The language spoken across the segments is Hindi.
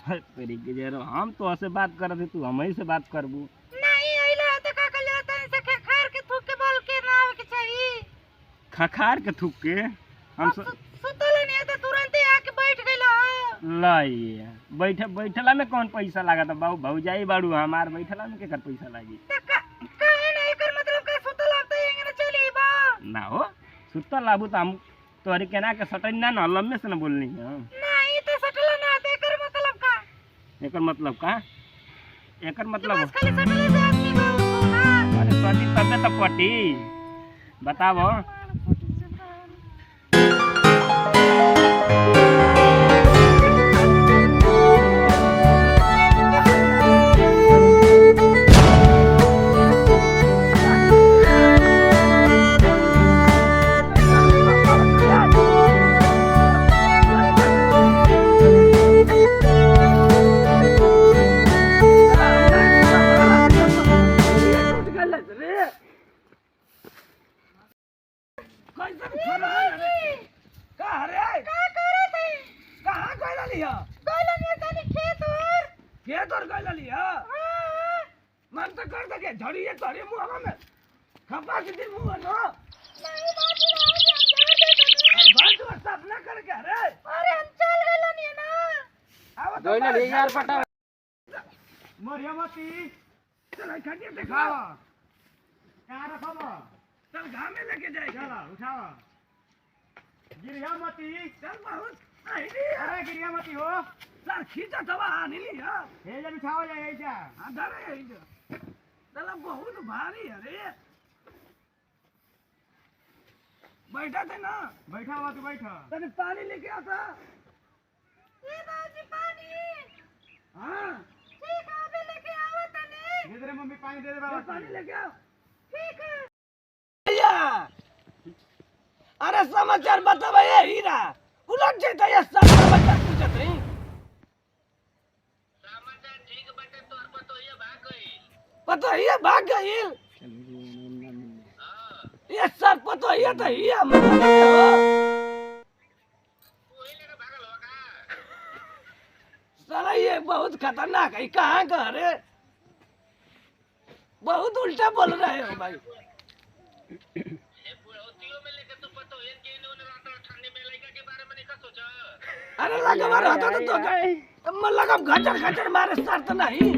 तेरी के जरो हम तो ऐसे बात करत थे, तू हमही से बात करबू। नहीं आइला तो का कल जाता है से खखार के थूक के बोल के ना आवे के चाहिए। खखार के थूक के हम सुतल नहीं तो तुरंत ही आके बैठ गइला। लाई बैठला में कौन पैसा लागत बाबू, भौजाई बाड़ू हमार, बैठला में केकर पैसा लागी? काहे नहीं एकर मतलब का सुतल अब तो एंगे ना चली बा ना हो सुतल आबू तो हम तोहरी केना के सटन ना न लम्बे से न बोलनी है। नहीं तो सटल ना दे एकर मतलब का? एकर मतलब का? एकर मतलब बस खाली सटल से आदमी बा ना। अरे पति तबे तो पटी बताओ। मन तो कर दे झड़ी है तोरे मुंह में खपा के दिन मुंह नो नहीं बाकी रह गया बात तो सपना कर के अरे हम चल गइल नहीं ना। आवा तो ले यार पटा मरिया मती चल खटिया दिखावा कहां रखबो चल घाम में लेके जाए चला उठावा गिरिया मती चल बहुत अरे गिरिया मती हो सर खींचा तवा नीली यार हे जब उठावा जाए ऐसा हां धरे ऐसा चला बहुत भारी अरे बैठा थे ना बैठा हुआ तो बैठा तने पानी लेके आता ये बाजी पानी हां ठीक है अबे लेके आओ तने दे दे मम्मी पानी दे दे बाबा पानी लेके आओ ठीक है भैया अरे समाचार बतावा ये हीरा उलट जाता ये सब समाचार पूछत रही समाचार ठीक बटे तोर पतो ये भाग गइल ये सर पतो ये तो हिया मत हो वही लेके भागल होगा साला ये बहुत खतरनाक है कहां का रे बहुत उल्टा बोल रहे हो भाई अरे लगा मार होता तो मैं लगा घचर घचर मारे सर तो नहीं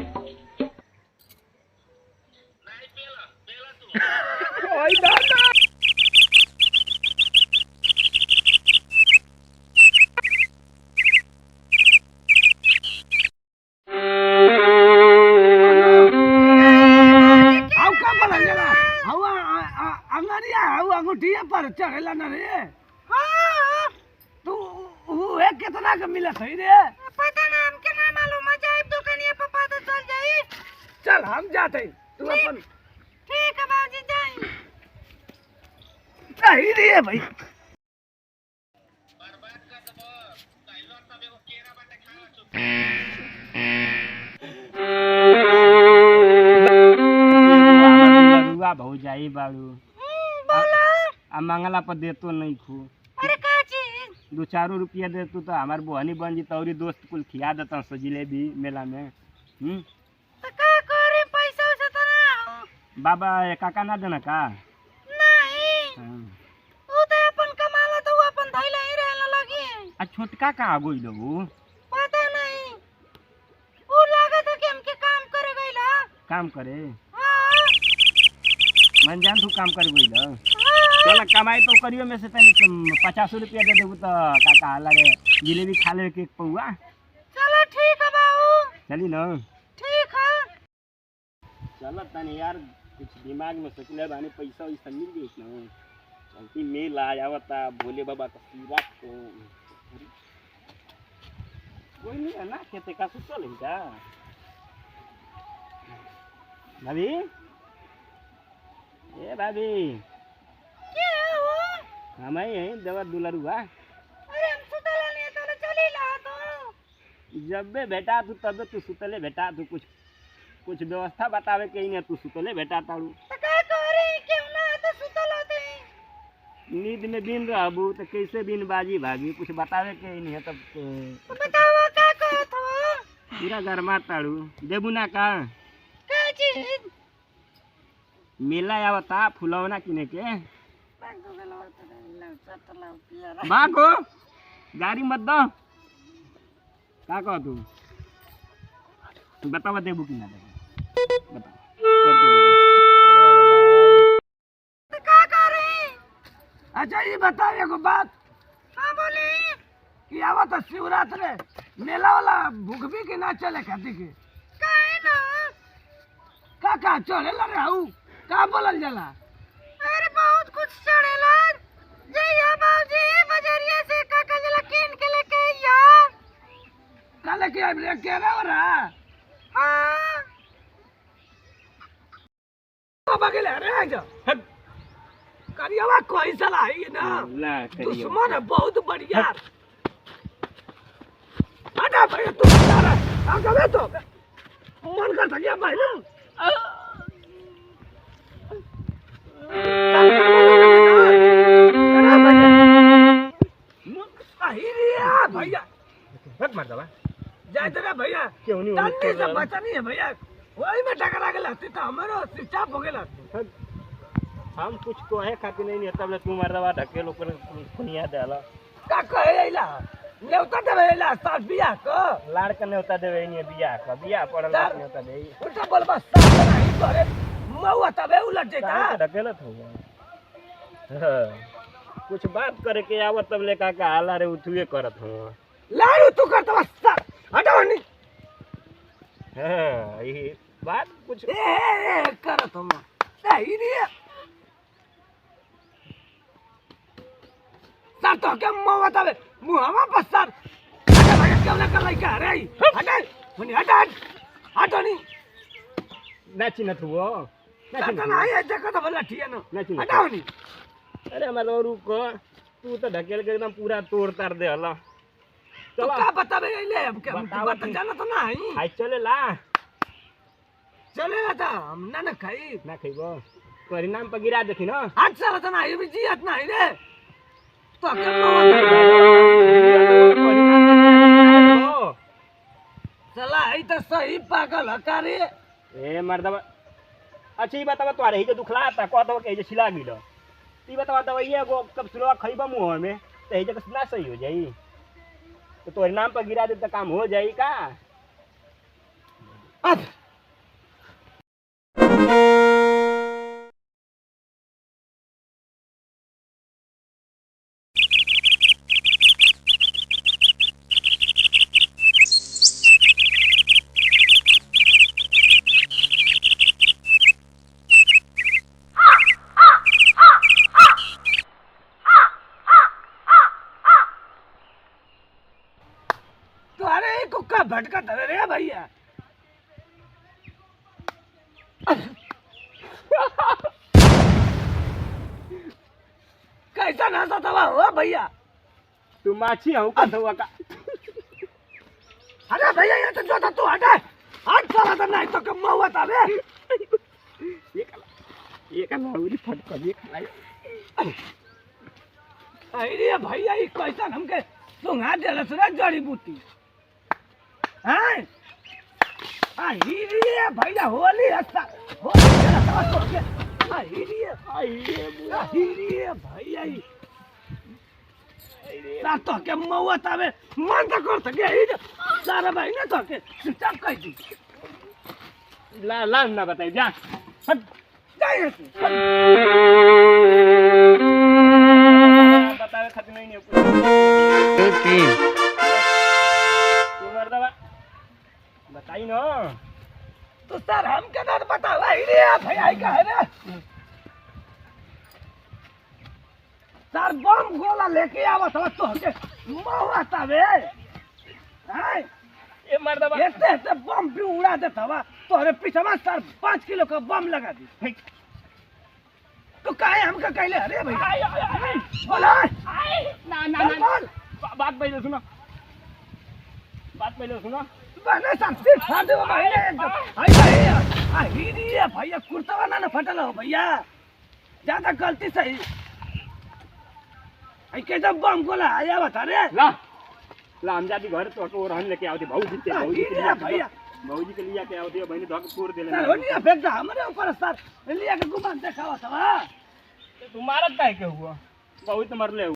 पेला तू ओए दादा आओ का बलंगला हवा अंगरिया हवा अंगूठिया पर चढ़ेला न रे। हां तू एक कितना का मिला सही रे पता ना हमके ना मालूम जाए दुकानिया पे पता चल जाई। चल हम जाते तू अपन ठीक है बाजी जाई सही रे भाई बर्बाद कर दबो कहलो तब एगो केरा बाटे खा चुप रुआ भौजाई बाड़ू बोला आ मंगला पर देतो नहीं खू अरे का चीज 2-4 रुपया दे तू तो हमार बहनी बन जी तौरी दोस्त कुल खिया देता सो जिलेबी मेला में तो का करे पैसा से तो ना बाबा काका ना देना का नहीं वो तो अपन कमाला तो अपन धइले ही रहने लगी। आ छोटका कहाँ गइल हो पता नहीं वो लागत है कि हमके काम करे गइला काम करे हां मन जान तू काम कर गइल चल कमाई तो करियो में से तनी 50 रुपया दे देबू तो काका हला रे जिलेबी खा ले के पौआ चलो ठीक है बाबू चली ना ठीक है चल तनी यार कुछ दिमाग में सोचले बानी पैसा वैसा मिल गई ना चलती मेल आ आवता भोले बाबा का सीरा को कोई नहीं है ना खेते का सुचल है क्या भाभी ए भाभी क्या हुआ हम ही हैं देवर दुलरुआ अरे हम सुतला नहीं तो चली ला तो जब बे बेटा तू तब तू सुतले बेटा तू कुछ व्यवस्था बतावे के नहीं तू सुतले बेटा तारू तो का करे क्यों ना तो सुतल होते नींद में दिन रहबू तो कैसे दिन बाजी भागी कुछ बतावे के नहीं है तब तो बताओ क्या कहत हो पूरा गरमा ताड़ू देबू ना का का चीज मेला आवता फुलौना किने के बागो गेलो चतला पियारा बागो गाड़ी मत दो का कह तू बतावा देबू कि ना देबू बता तो का करे अच्छा ये बता एगो बात हां बोली कि आवत शिवरात्रि मेला वाला भूखबी के ना चले खाती के काहे ना का चले ला रे हऊ का बोलल जाला अरे बहुत कुछ चढ़ेला जइया बाबूजी बजरिया से काका जला कीन के लेके आइया काले के अब के ना रहा हां बाबा के ले रे आजा करियावा कोई सला है ना दुश्मन है बहुत बढ़िया हटा भाई तू आ गए तो मन करता क्या भाई ना भैया मर दवा जाए तेरा भैया क्यों नहीं से बचा नहीं है भैया वही में टकरा के लगती तो हमारो सिचाप हो गया हम कुछ कहे खातिर नहीं तब ले तू मार दवा ढके लोग खुनिया देला का कहे आइला नेवता देवेला सास बियाह को लाड़ के नेवता देवे नहीं बियाह पड़ल नेवता दे उल्टा बोल बस सास नहीं करे मौआ तबे उलट जेता ढकेलत हो कुछ बात करे के आवत तब ले का हाला रे उठुए करत हो लाड़ू तू करत बस हटाओ नहीं हां ये बात कुछ ए करत हम सही नहीं सर तो क्या मौआ तबे मुहावा पसर अरे भाई क्या ना कर लाई का रे हटा मुनी हटा हटो नहीं नाची न तू वो नाची न नहीं है जगह तो भला ठीक है ना हटाओ नहीं अरे हमारा रुको तू तो ढकेल के एकदम पूरा तोड़ तार दे हला तो का बताबे ले अब क्या बता जाना तो ना है हाय चलेला हम ना खाइबो परिणाम पर गिरा देखी ना हाथ चला तो ना ये भी जियत ना रे तो क्या चला आई तो सही पागल हका रे ए मर्दवा अच्छी बतावा तोरे ही जो दुखला था कहतो के जे छिला गिलो ई बतावा दवाई एगो कब सुलवा खइबा मुंह में तो ही जगह ना सही हो जाई तो तोरे नाम पर गिरा दे तो काम हो जाई का अब कुक्का भटका धरे रे भैया कैसा नासा तवा हुआ भैया तू माछी हूँ का हुआ का अरे भैया ये तो जो था तू हटा हट साला तो नहीं तो कम हुआ था बे ये का नाउरी फटका ये खाई अरे भैया ये कैसा हमके सुंगा देला सुना जड़ी बूटी हैं हीरिए भैया होली हस्ता होली हस्ता तो के हीरिए भैया सा तो के मौआ तबे मन तो कर सके ही सारा भाई ने तो के चुपचाप कह दी ला ना बताई जा हट जाए बतावे खातिर नहीं ओके तू मर्दवा बताई ना तो सर हम के ना बतावा ही रे भैया का है ना सर बम गोला लेके आवत हो तो के मौआ तबे हैं ए मर्दवा एते बम भी उड़ा देत हवा तोरे पीछवा सर 5 किलो का बम लगा दी तो काहे हमका कहले अरे भैया बोला ना बात पहले सुनो बने सबसे फाड़ दो भैया भैया भैया कुर्ता ना फटल हो भैया ज्यादा गलती सही आई के जब बम गोला आया बता रे ला ला हम जाती घर तो को रहन लेके आवती भौजी के लिए भैया भौजी के लिए के आवती बहनी धक तोड़ देले सर होनी फेंक दा हमरे ऊपर सर लिया के गुमान देखावा सब तू मारत काहे के हुआ बहुत मरले